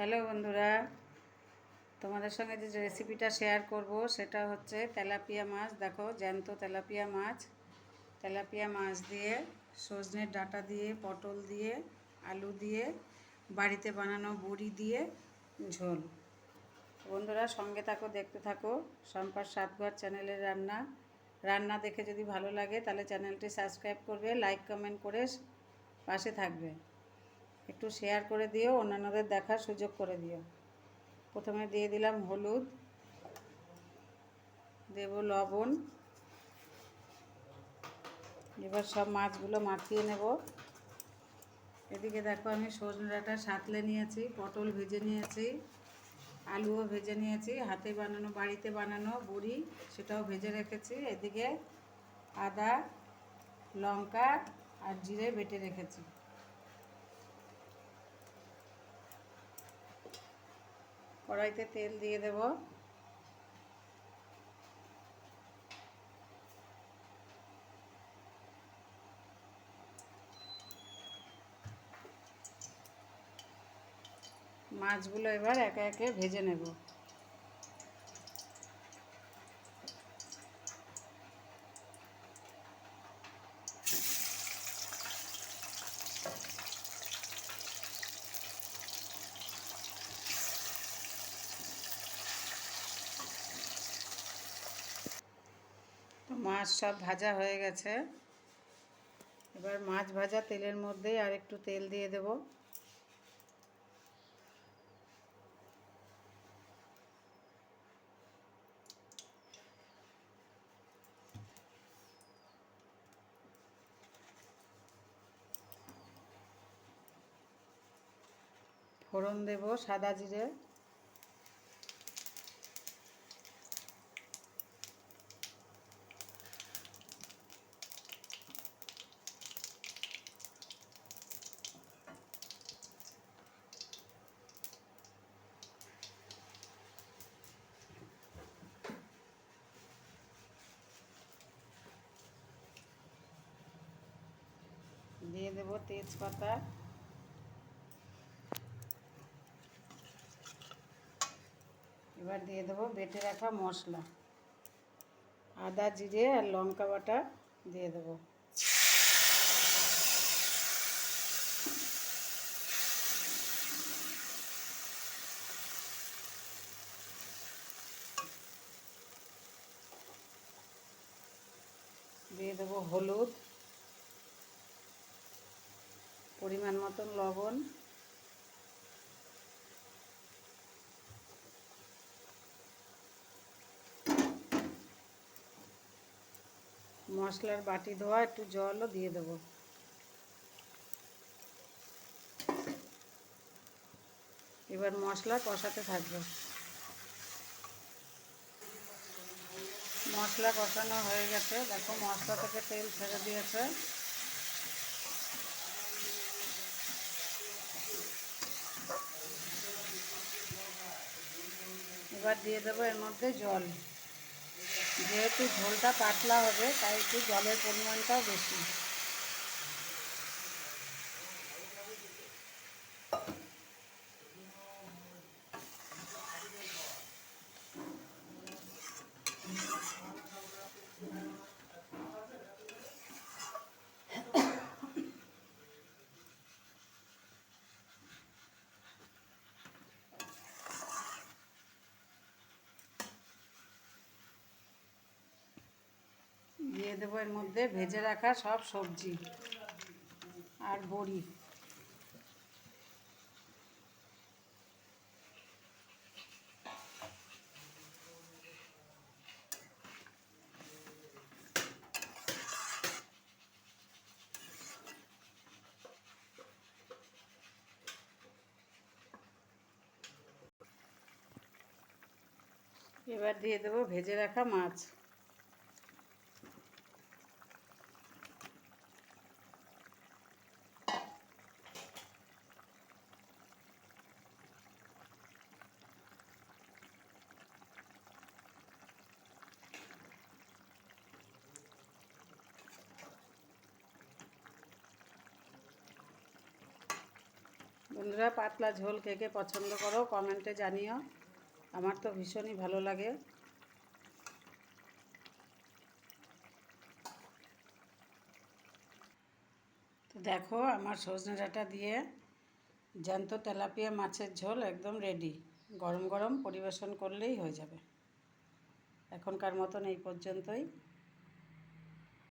Hello বন্ধুরা, তোমাদের সঙ্গে যে রেসিপিটা শেয়ার করব সেটা হচ্ছে তেলাপিয়া মাছ। দেখো, জ্যান্ত তেলাপিয়া মাছ দিয়ে সজনের ডাঁটা দিয়ে, পটল দিয়ে, আলু দিয়ে, বাড়িতে বানানো বড়ি দিয়ে ঝোল। বন্ধুরা সঙ্গে থাকো, দেখতে থাকো। সম্পার সাতঘর চ্যানেলের রান্না দেখে যদি ভালো লাগে তাহলে চ্যানেলটি সাবস্ক্রাইব করবে, লাইক কমেন্ট করে পাশে থাকবে। একটু শেয়ার করে দিও, অন্যান্যদের দেখার সুযোগ করে দিও। প্রথমে দিয়ে দিলাম হলুদ, দেব লবণ। এবার সব মাছগুলো মাখিয়ে নেব। এদিকে দেখো, আমি সজনে ডাঁটা সাঁতলে নিয়েছি, পটল ভেজে নিয়েছি, আলুও ভেজে নিয়েছি, বাড়িতে বানানো বড়ি সেটাও ভেজে রেখেছি। এদিকে আদা, লঙ্কা আর জিরে বেটে রেখেছি। কড়াইতে তেল দিয়ে দেব। মাছগুলো এবার একে একে ভেজে নেব। তো মাছ সব ভাজা হয়ে গেছে। এবার মাছ ভাজা তেলের মধ্যেই আর একটু তেল দিয়ে দেব। ফোড়ন দেব সাদা জিরে, দিয়ে দেব তেজপাতা, এবার দিয়ে দেব বেটে রাখা মশলা, আদা জিরে আর লঙ্কা বাটা দিয়ে দেব। দিয়ে দেব হলুদ, পরিমাণ মতন লবণ, মশলার বাটি ধোয়া একটু জলও দিয়ে দেব। এবার মশলা কষাতে থাকবে। মশলা কষানো হয়ে গেছে, দেখো মশলা থেকে তেল ছেড়ে দিয়েছে। এবার দিয়ে দেবো এর মধ্যে জল। যেহেতু ঝোলটা পাতলা হবে তাই একটু জলের পরিমাণটাও বেশি। দিয়ে দেবো এর মধ্যে ভেজে রাখা সব সবজি আর বড়ি। এবার দিয়ে দেবো ভেজে রাখা মাছ। বন্ধুরা, পাতলা ঝোল কে কে পছন্দ করো কমেন্টে জানিও। আমার তো ভীষণই ভালো লাগে। তো দেখো, আমার সজনে ডাঁটা দিয়ে জ্যান্ত তেলাপিয়া মাছের ঝোল একদম রেডি। গরম গরম পরিবেশন করলেই হয়ে যাবে। এখনকার মতন এই পর্যন্তই।